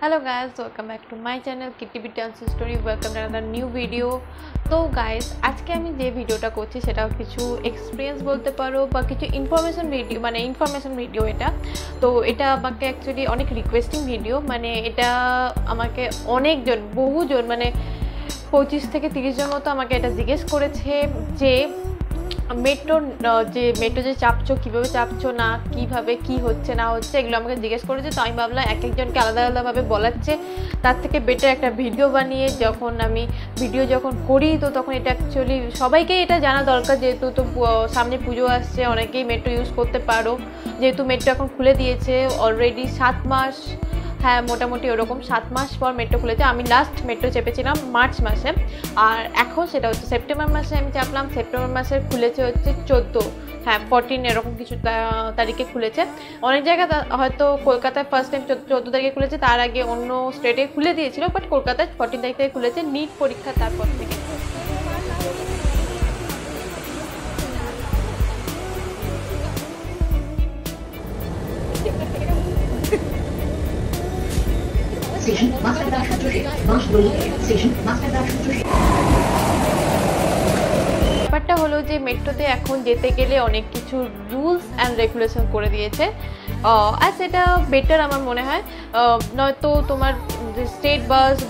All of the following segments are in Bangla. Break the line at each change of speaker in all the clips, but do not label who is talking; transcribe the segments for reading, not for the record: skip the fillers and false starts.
Hello guys, welcome back to my channel Kitty Bit Dance Story. Welcome to another new video. তো গাইস আজকে আমি যে ভিডিওটা করছি সেটা কিছু এক্সপিরিয়েন্স বলতে পারো বা কিছু ইনফরমেশন ভিডিও এটা। তো এটা আমাকে অ্যাকচুয়ালি অনেক রিকোয়েস্টিং ভিডিও, মানে এটা আমাকে অনেকজন বহুজন মানে 25 থেকে 30 জন মতো আমাকে এটা জিজ্ঞেস করেছে যে মেট্রো যে চাপছো কীভাবে চাপছো না কীভাবে কী হচ্ছে না হচ্ছে এগুলো আমাকে জিজ্ঞেস করেছে। তো আমি ভাবলাম এক একজনকে আলাদা আলাদাভাবে বলাচ্ছে, তার থেকে বেটার একটা ভিডিও বানিয়ে যখন আমি ভিডিও করি তো তখন এটা অ্যাকচুয়ালি সবাইকেই এটা জানা দরকার, যেহেতু তো সামনে পুজো আসছে, অনেকেই মেট্রো ইউজ করতে পারো। যেহেতু মেট্রো এখন খুলে দিয়েছে অলরেডি 7 মাস, হ্যাঁ মোটামুটি ওরকম 7 মাস পর মেট্রো খুলেছে। আমি লাস্ট মেট্রো চেপেছিলাম মার্চ মাসে, আর এখন সেটা হচ্ছে সেপ্টেম্বর মাসে আমি চাপলাম। সেপ্টেম্বর মাসের খুলেছে হচ্ছে 14 এরকম কিছু তারিখে খুলেছে। অনেক জায়গায় হয়তো কলকাতায় ফার্স্ট টাইম 14 তারিখে খুলেছে, তার আগে অন্য স্টেটে খুলে দিয়েছিল, বাট কলকাতায় 14 তারিখ থেকে খুলেছে নিট পরীক্ষা তারপর থেকে। ব্যাপারটা হলো যে মেট্রোতে এখন যেতে গেলে অনেক কিছু রুলস অ্যান্ড রেগুলেশন করে দিয়েছে, আর সেটা বেটার আমার মনে হয়। নয়তো তোমার স্টেট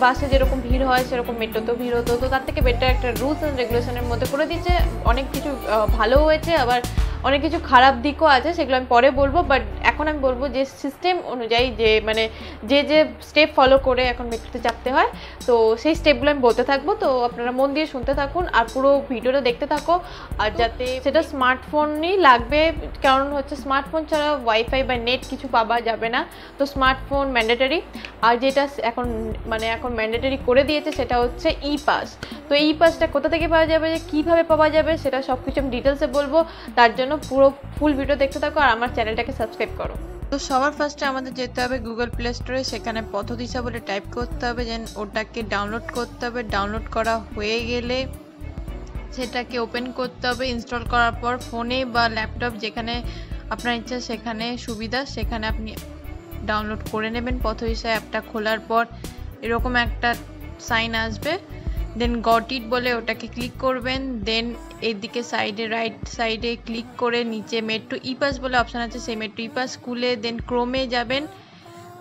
বাসে যেরকম ভিড় হয় সেরকম মেট্রোতেও ভিড় হতো, তো তার থেকে বেটার একটা রুলস অ্যান্ড রেগুলেশনের মধ্যে করে দিয়েছে। অনেক কিছু ভালো হয়েছে, আবার অনেক কিছু খারাপ দিকও আছে, সেগুলো আমি পরে বলবো। বাট এখন আমি বলবো যে সিস্টেম অনুযায়ী যে মানে যে স্টেপ ফলো করে এখন মেট্রোতে চাপতে হয়, তো সেই স্টেপগুলো আমি বলতে থাকবো। তো আপনারা মন দিয়ে শুনতে থাকুন আর পুরো ভিডিওটা দেখতে থাকো। আর যাতে সেটা স্মার্টফোনই লাগবে, কারণ হচ্ছে স্মার্টফোন ছাড়া ওয়াইফাই বা নেট কিছু পাওয়া যাবে না, তো স্মার্টফোন ম্যান্ডেটরি। আর যেটা এখন ম্যান্ডেটরি করে দিয়েছে সেটা হচ্ছে ই পাস। তো ই পাসটা কোথা থেকে পাওয়া যাবে, যে কীভাবে পাওয়া যাবে সেটা সব কিছু আমি ডিটেলসে বলবো। তার জন্য পুরো ফুল ভিডিও দেখতে থাকো আর আমার চ্যানেলটাকে সাবস্ক্রাইব করো। তো সবার ফার্স্টে আমাদের যেতে হবে গুগল প্লে স্টোরে, সেখানে পথদিশা বলে টাইপ করতে হবে, দেন ওটাকে ডাউনলোড করতে হবে। ডাউনলোড করা হয়ে গেলে সেটাকে ওপেন করতে হবে। ইনস্টল করার পর ফোনে বা ল্যাপটপ যেখানে আপনার ইচ্ছা সেখানে সুবিধা সেখানে আপনি ডাউনলোড করে নেবেন। পথদিশা অ্যাপটা খোলার পর এরকম একটা সাইন আসবে, দেন গট ইট বলে ওটাকে ক্লিক করবেন। দেন এদিকে রাইট সাইডে ক্লিক করে নিচে মেট্রো ই পাস বলে অপশান আছে, সেই মেট্রো ই পাস খুলে দেন ক্রোমে যাবেন।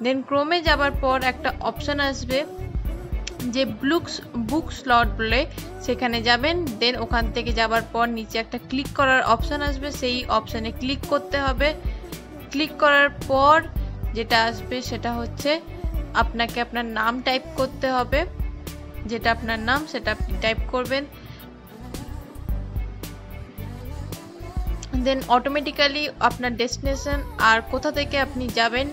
দেন ক্রোমে যাবার পর একটা অপশান আসবে যে বুক স্লট বলে, সেখানে যাবেন। দেন ওখান থেকে যাবার পর নিচে একটা ক্লিক করার অপশান আসবে, সেই অপশানে ক্লিক করতে হবে। ক্লিক করার পর যেটা আসবে সেটা হচ্ছে আপনাকে আপনার নাম টাইপ করতে হবে, যেটা আপনার নাম সেটা আপনি টাইপ করবেন। দেন অটোমেটিক্যালি আপনার ডেস্টিনেশন আর কোথা থেকে আপনি যাবেন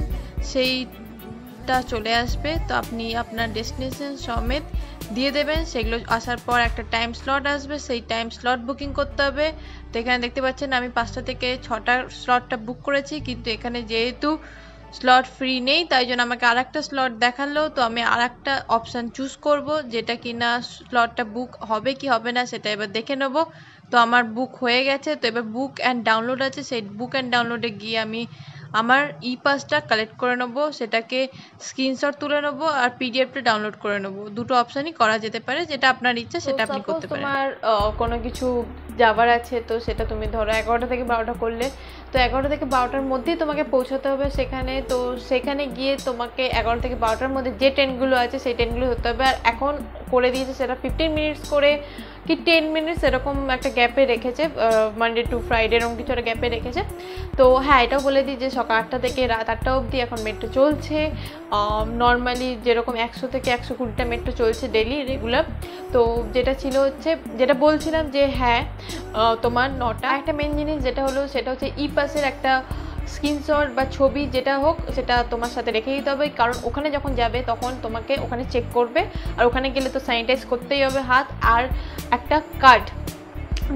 সেইটা চলে আসবে। তো আপনি আপনার ডেস্টিনেশন সমেত দিয়ে দেবেন। সেগুলো আসার পর একটা টাইম স্লট আসবে, সেই টাইম স্লট বুকিং করতে হবে। তো এখানে দেখতে পাচ্ছেন আমি 5টা থেকে 6টা স্লটটা বুক করেছি, কিন্তু এখানে যেহেতু স্লট ফ্রি নেই তাই জন্য আমাকে আরেকটা স্লট দেখালো। তো আমি আরেকটা অপশান চুজ করব, যেটা কিনা স্লটটা বুক হবে কি হবে না সেটা এবার দেখে নেব। তো আমার বুক হয়ে গেছে, তো এবার বুক অ্যান্ড ডাউনলোড আছে, সেই বুক অ্যান্ড ডাউনলোডে গিয়ে আমি আমার ই পাসটা কালেক্ট করে নেব, সেটাকে স্ক্রিনশট তুলে নেব আর পিডিএফটা ডাউনলোড করে নেব। দুটো অপশানই করা যেতে পারে, যেটা আপনার ইচ্ছা সেটা আপনি করতে পারেন। তোমার কোনো কিছু যাবার আছে তো সেটা তুমি ধরো 11টা থেকে 12টা করলে, তো 11টা থেকে 12টার মধ্যেই তোমাকে পৌঁছাতে হবে সেখানে। তো সেখানে গিয়ে তোমাকে 11 থেকে 12টার মধ্যে যে ট্রেনগুলো আছে সেই ট্রেনগুলো ধরতে হবে। আর এখন করে দিয়েছে সেটা 15 মিনিটস করে কি 10 মিনিটস এরকম একটা গ্যাপে রেখেছে, মানডে টু ফ্রাইডে এরকম কিছু একটা গ্যাপে রেখেছে। তো হ্যাঁ এটাও বলে দিই যে সকাল 8টা থেকে রাত 8টা অবধি এখন মেট্রো চলছে। নর্মালি যেরকম 100 থেকে 120টা মেট্রো চলছে ডেলি রেগুলার। তো যেটা ছিল হচ্ছে যেটা বলছিলাম যে হ্যাঁ তোমার 9টা একটা মেন জিনিস যেটা হলো সেটা হচ্ছে ই পাসের একটা স্ক্রিনশট বা ছবি যেটা হোক সেটা তোমার সাথে রেখে দিতে হবে, কারণ ওখানে যখন যাবে তখন তোমাকে ওখানে চেক করবে, আর ওখানে গেলে তো স্যানিটাইজ করতেই হবে হাত। আর একটা কার্ড,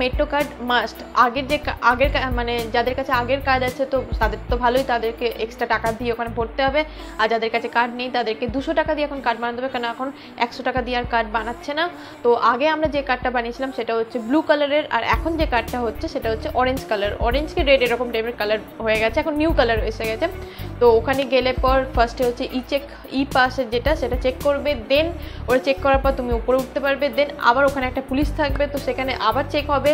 মেট্রো কার্ড মাস্ট। আগের মানে যাদের কাছে আগের কার্ড আছে তো তাদের তো ভালোই, তাদেরকে এক্সট্রা টাকা দিয়ে ওখানে ভরতে হবে। আর যাদের কাছে কার্ড নেই তাদেরকে 200 টাকা দিয়ে এখন কার্ড বানাতে হবে, কারণ এখন 100 টাকা দিয়ে আর কার্ড বানাচ্ছে না। তো আগে আমরা যে কার্ডটা বানিয়েছিলাম সেটা হচ্ছে ব্লু কালারের, আর এখন যে কার্ডটা হচ্ছে সেটা হচ্ছে অরেঞ্জ কালার, অরেঞ্জ কি রেড এরকম টাইপের কালার হয়ে গেছে, এখন নিউ কালার এসে গেছে। তো ওখানে গেলে পর ফার্স্টে হচ্ছে ই পাসের যেটা সেটা চেক করবে, দেন ওটা চেক করার পর তুমি উপরে উঠতে পারবে, দেন আবার ওখানে একটা পুলিশ থাকবে, তো সেখানে আবার চেক হবে,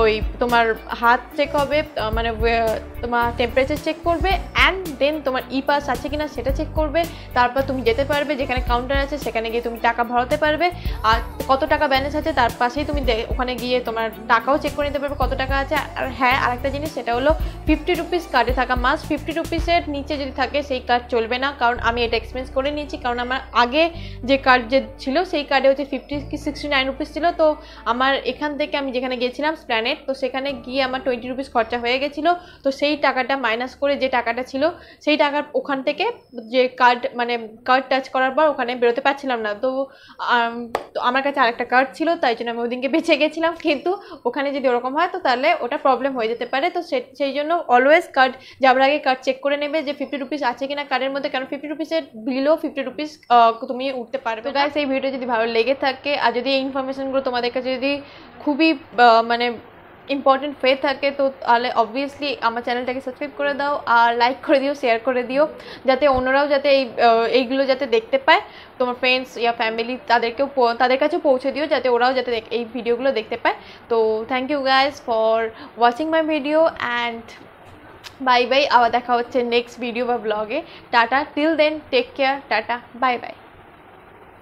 ওই তোমার হাত চেক হবে, মানে তোমার টেম্পারেচার চেক করবে, অ্যান্ড দেন তোমার ই পাস আছে কিনা সেটা চেক করবে। তারপর তুমি যেতে পারবে যেখানে কাউন্টার আছে, সেখানে গিয়ে তুমি টাকা ভরাতে পারবে, আর কত টাকা ব্যালেন্স আছে তার পাশেই তুমি ওখানে গিয়ে তোমার টাকাও চেক করে নিতে পারবে কত টাকা আছে। আর হ্যাঁ, আরেকটা জিনিস সেটা হলো 50 রুপিস কার্ডে থাকা মাস্ট। 50 রুপিসের নিচে যদি থাকে সেই কার্ড চলবে না, কারণ আমি এটা এক্সপেরিয়েন্স করে নিয়েছি, কারণ আমার আগে যে কার্ড যে ছিল সেই কার্ডে হচ্ছে 50 কি 69 রুপিস ছিল। তো আমার এখান থেকে আমি যেখানে গিয়েছিলাম স্প্ল্যানেড, তো সেখানে গিয়ে আমার 20 রুপিস খরচা হয়ে গেছিলো। তো সেই টাকাটা মাইনাস করে যে টাকাটা ছিল সেই টাকার ওখান থেকে যে কার্ড মানে কার্ড টাচ করার পর ওখানে বেরোতে পারছিলাম না। তো আমার কাছে আরেকটা কার্ড ছিল, তাই জন্য আমি ওই দিনকে বেঁচে গেছিলাম। কিন্তু ওখানে যদি ওরকম হয় তো তাহলে ওটা প্রবলেম হয়ে যেতে পারে। তো সেই জন্য অলওয়েজ কার্ড যাওয়ার আগে কার্ড চেক করে নেবে যে 50 রুপিস আছে কিনা কার্ডের মধ্যে, কারণ 50 রুপিসের বিলো 50 রুপিস তুমি উঠতে পারবে। তো গাইস, এই ভিডিও যদি ভালো লেগে থাকে আর যদি এই ইনফরমেশনগুলো তোমাদের কাছে যদি খুবই মানে ইম্পর্টেন্ট হয়ে থাকে, তো তাহলে অবভিয়াসলি আমার চ্যানেলটাকে সাবস্ক্রাইব করে দাও আর লাইক করে দিও, শেয়ার করে দিও, যাতে অন্যরাও যাতে এইগুলো যাতে দেখতে পায়, তোমার ফ্রেন্ডস ইয়া ফ্যামিলি তাদের কাছেও পৌঁছে দিও, যাতে ওরাও যাতে এই ভিডিওগুলো দেখতে পায়। তো thank you guys for watching my video and bye bye. আবার দেখা হচ্ছে নেক্সট ভিডিও বা ব্লগে। Tata, till then take care, tata, bye by.